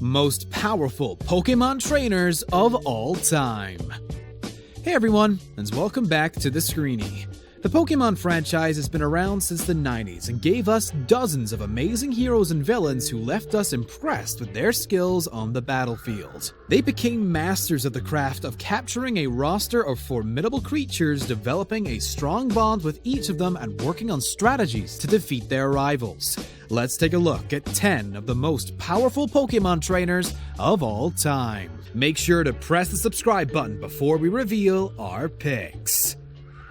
most powerful Pokemon trainers of all time. Hey everyone, and welcome back to the SCREENY. The Pokemon franchise has been around since the 90s and gave us dozens of amazing heroes and villains who left us impressed with their skills on the battlefield. They became masters of the craft of capturing a roster of formidable creatures, developing a strong bond with each of them and working on strategies to defeat their rivals. Let's take a look at 10 of the most powerful Pokemon trainers of all time. Make sure to press the subscribe button before we reveal our picks.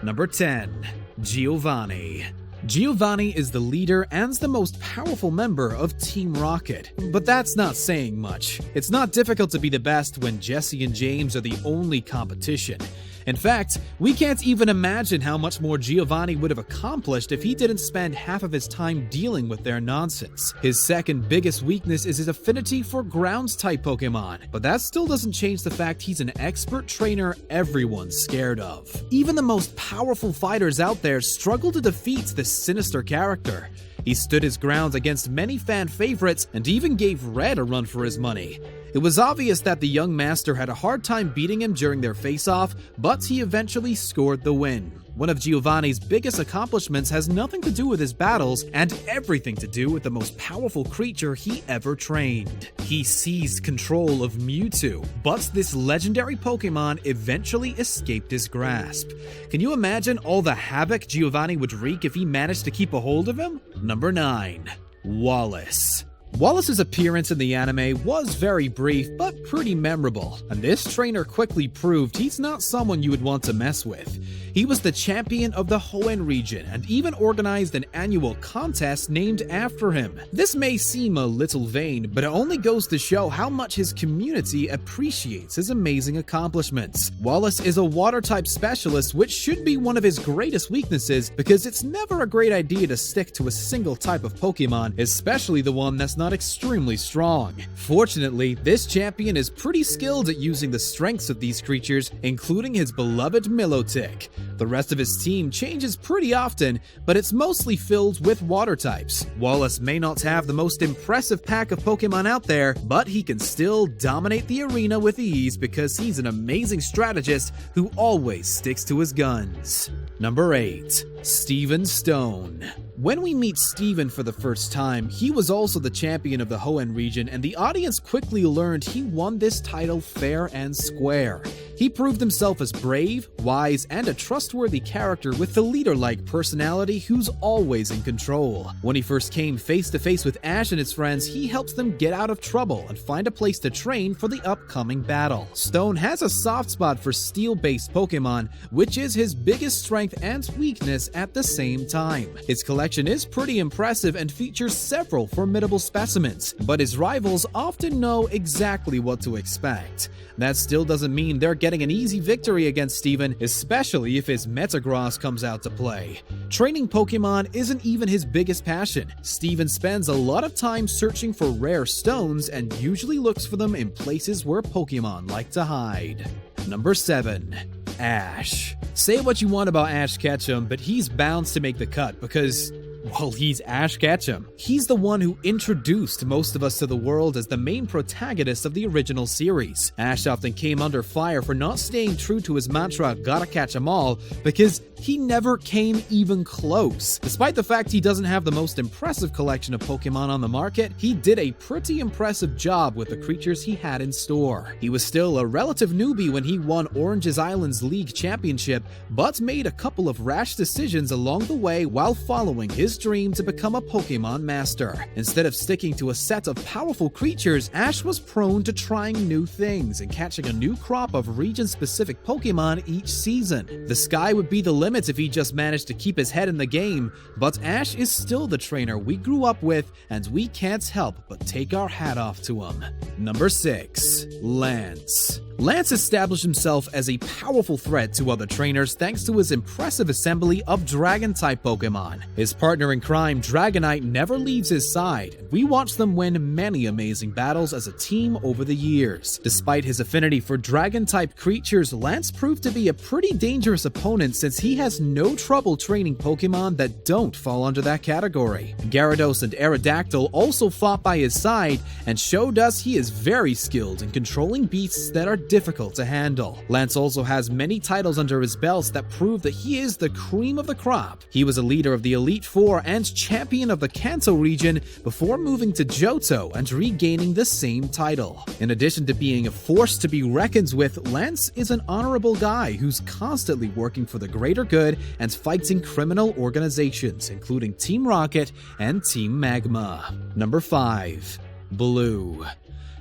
Number 10. Giovanni. Giovanni is the leader and the most powerful member of Team Rocket, but that's not saying much. It's not difficult to be the best when Jesse and James are the only competition. In fact, we can't even imagine how much more Giovanni would have accomplished if he didn't spend half of his time dealing with their nonsense. His second biggest weakness is his affinity for ground-type Pokemon, but that still doesn't change the fact he's an expert trainer everyone's scared of. Even the most powerful fighters out there struggle to defeat this sinister character. He stood his ground against many fan favorites and even gave Red a run for his money. It was obvious that the young master had a hard time beating him during their face-off, but he eventually scored the win. One of Giovanni's biggest accomplishments has nothing to do with his battles and everything to do with the most powerful creature he ever trained. He seized control of Mewtwo, but this legendary Pokemon eventually escaped his grasp. Can you imagine all the havoc Giovanni would wreak if he managed to keep a hold of him? Number 9. WALLACE. Wallace's appearance in the anime was very brief, but pretty memorable, and this trainer quickly proved he's not someone you would want to mess with. He was the champion of the Hoenn region and even organized an annual contest named after him. This may seem a little vain, but it only goes to show how much his community appreciates his amazing accomplishments. Wallace is a water-type specialist, which should be one of his greatest weaknesses because it's never a great idea to stick to a single type of Pokemon, especially the one that's not extremely strong. Fortunately, this champion is pretty skilled at using the strengths of these creatures, including his beloved Milotic. The rest of his team changes pretty often, but it's mostly filled with water types. Wallace may not have the most impressive pack of Pokemon out there, but he can still dominate the arena with ease because he's an amazing strategist who always sticks to his guns. Number 8. Steven Stone. When we meet Steven for the first time, he was also the champion of the Hoenn region, and the audience quickly learned he won this title fair and square. He proved himself as brave, wise, and a trustworthy character with the leader-like personality who's always in control. When he first came face-to-face with Ash and his friends, he helps them get out of trouble and find a place to train for the upcoming battle. Stone has a soft spot for steel-based Pokemon, which is his biggest strength and weakness at the same time. His collection is pretty impressive and features several formidable specimens, but his rivals often know exactly what to expect. That still doesn't mean they're getting an easy victory against Steven, especially if his Metagross comes out to play. Training Pokemon isn't even his biggest passion. Steven spends a lot of time searching for rare stones and usually looks for them in places where Pokemon like to hide. Number 7. Ash. Say what you want about Ash Ketchum, but he's bound to make the cut because, well, he's Ash Ketchum. He's the one who introduced most of us to the world as the main protagonist of the original series. Ash often came under fire for not staying true to his mantra, gotta catch 'em all, because he never came even close. Despite the fact he doesn't have the most impressive collection of Pokemon on the market, he did a pretty impressive job with the creatures he had in store. He was still a relative newbie when he won Orange's Island's League Championship, but made a couple of rash decisions along the way while following his dream to become a Pokemon master. Instead of sticking to a set of powerful creatures, Ash was prone to trying new things and catching a new crop of region-specific Pokemon each season. The sky would be the limit if he just managed to keep his head in the game, but Ash is still the trainer we grew up with, and we can't help but take our hat off to him. Number 6. Lance. Lance established himself as a powerful threat to other trainers thanks to his impressive assembly of Dragon-type Pokémon. His partner in crime, Dragonite, never leaves his side. We watch them win many amazing battles as a team over the years. Despite his affinity for Dragon-type creatures, Lance proved to be a pretty dangerous opponent since he has no trouble training Pokémon that don't fall under that category. Gyarados and Aerodactyl also fought by his side and showed us he is very skilled in controlling beasts that are difficult to handle. Lance also has many titles under his belts that prove that he is the cream of the crop. He was a leader of the Elite Four and champion of the Kanto region before moving to Johto and regaining the same title. In addition to being a force to be reckoned with, Lance is an honorable guy who's constantly working for the greater good and fighting criminal organizations, including Team Rocket and Team Magma. Number 5. Blue.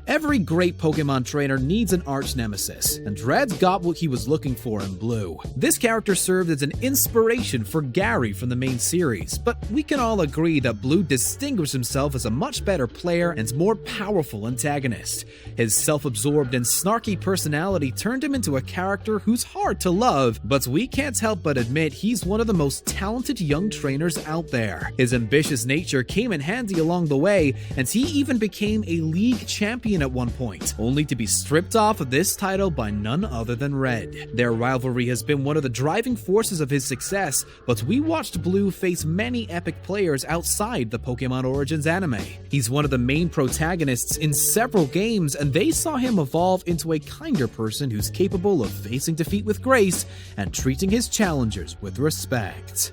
Every great Pokemon trainer needs an arch nemesis, and Red got what he was looking for in Blue. This character served as an inspiration for Gary from the main series, but we can all agree that Blue distinguished himself as a much better player and more powerful antagonist. His self-absorbed and snarky personality turned him into a character who's hard to love, but we can't help but admit he's one of the most talented young trainers out there. His ambitious nature came in handy along the way, and he even became a league champion at one point, only to be stripped off of this title by none other than Red. Their rivalry has been one of the driving forces of his success, but we watched Blue face many epic players outside the Pokemon Origins anime. He's one of the main protagonists in several games, and they saw him evolve into a kinder person who's capable of facing defeat with grace and treating his challengers with respect.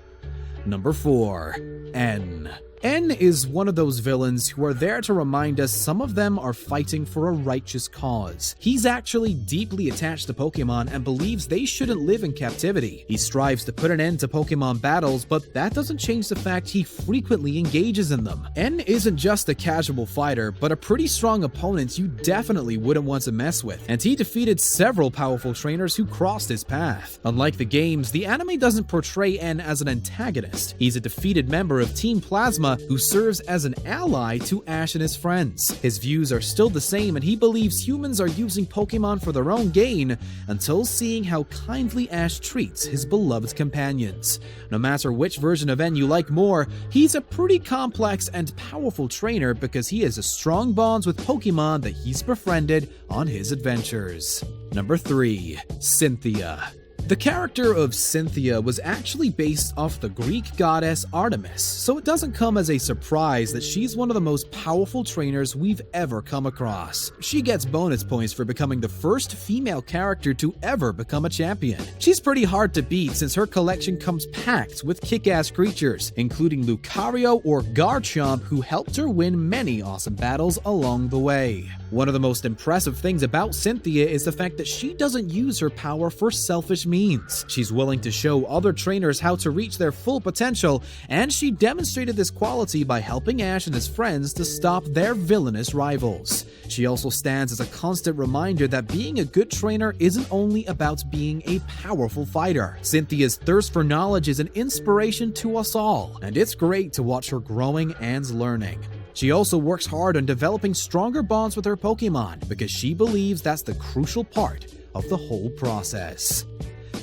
Number 4. N. N is one of those villains who are there to remind us some of them are fighting for a righteous cause. He's actually deeply attached to Pokemon and believes they shouldn't live in captivity. He strives to put an end to Pokemon battles, but that doesn't change the fact he frequently engages in them. N isn't just a casual fighter, but a pretty strong opponent you definitely wouldn't want to mess with, and he defeated several powerful trainers who crossed his path. Unlike the games, the anime doesn't portray N as an antagonist. He's a defeated member of Team Plasma who serves as an ally to Ash and his friends. His views are still the same, and he believes humans are using Pokemon for their own gain until seeing how kindly Ash treats his beloved companions. No matter which version of N you like more, he's a pretty complex and powerful trainer because he has a strong bonds with Pokemon that he's befriended on his adventures. Number 3. Cynthia. The character of Cynthia was actually based off the Greek goddess Artemis, so it doesn't come as a surprise that she's one of the most powerful trainers we've ever come across. She gets bonus points for becoming the first female character to ever become a champion. She's pretty hard to beat since her collection comes packed with kick-ass creatures, including Lucario or Garchomp, who helped her win many awesome battles along the way. One of the most impressive things about Cynthia is the fact that she doesn't use her power for selfish means. She's willing to show other trainers how to reach their full potential, and she demonstrated this quality by helping Ash and his friends to stop their villainous rivals. She also stands as a constant reminder that being a good trainer isn't only about being a powerful fighter. Cynthia's thirst for knowledge is an inspiration to us all, and it's great to watch her growing and learning. She also works hard on developing stronger bonds with her Pokemon because she believes that's the crucial part of the whole process.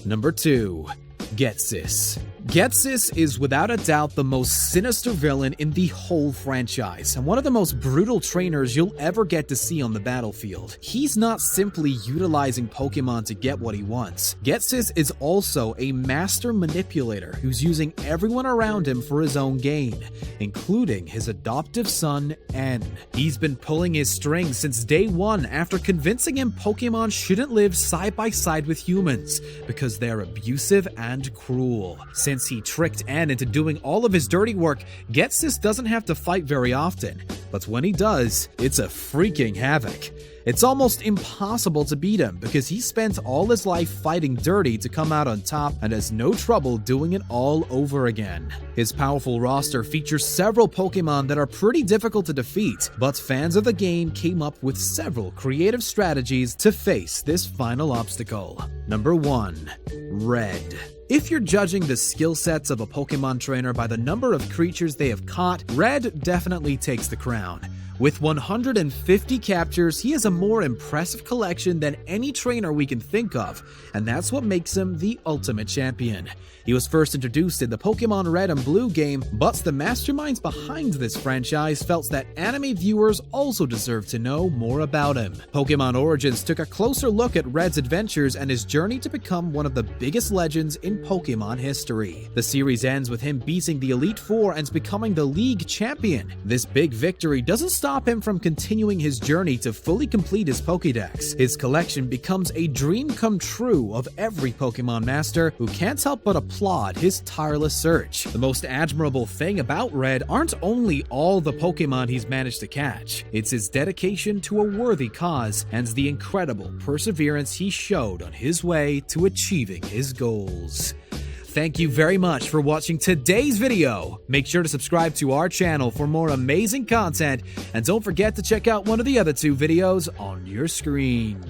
Number 2. Ghetsis. Ghetsis is without a doubt the most sinister villain in the whole franchise, and one of the most brutal trainers you'll ever get to see on the battlefield. He's not simply utilizing Pokemon to get what he wants. Ghetsis is also a master manipulator who's using everyone around him for his own gain, including his adoptive son, N. He's been pulling his strings since day one after convincing him Pokemon shouldn't live side by side with humans because they're abusive and cruel. Since he tricked N into doing all of his dirty work, Ghetsis doesn't have to fight very often, but when he does, it's a freaking havoc. It's almost impossible to beat him because he spent all his life fighting dirty to come out on top and has no trouble doing it all over again. His powerful roster features several Pokemon that are pretty difficult to defeat, but fans of the game came up with several creative strategies to face this final obstacle. Number 1. Red. If you're judging the skill sets of a Pokemon trainer by the number of creatures they have caught, Red definitely takes the crown. With 150 captures, he has a more impressive collection than any trainer we can think of, and that's what makes him the ultimate champion. He was first introduced in the Pokémon Red and Blue game, but the masterminds behind this franchise felt that anime viewers also deserve to know more about him. Pokémon Origins took a closer look at Red's adventures and his journey to become one of the biggest legends in Pokémon history. The series ends with him beating the Elite Four and becoming the League champion. This big victory doesn't stop him from continuing his journey to fully complete his Pokédex. His collection becomes a dream come true of every Pokémon master who can't help but applaud his tireless search. The most admirable thing about Red aren't only all the Pokémon he's managed to catch, it's his dedication to a worthy cause and the incredible perseverance he showed on his way to achieving his goals. Thank you very much for watching today's video. Make sure to subscribe to our channel for more amazing content, and don't forget to check out one of the other 2 videos on your screen.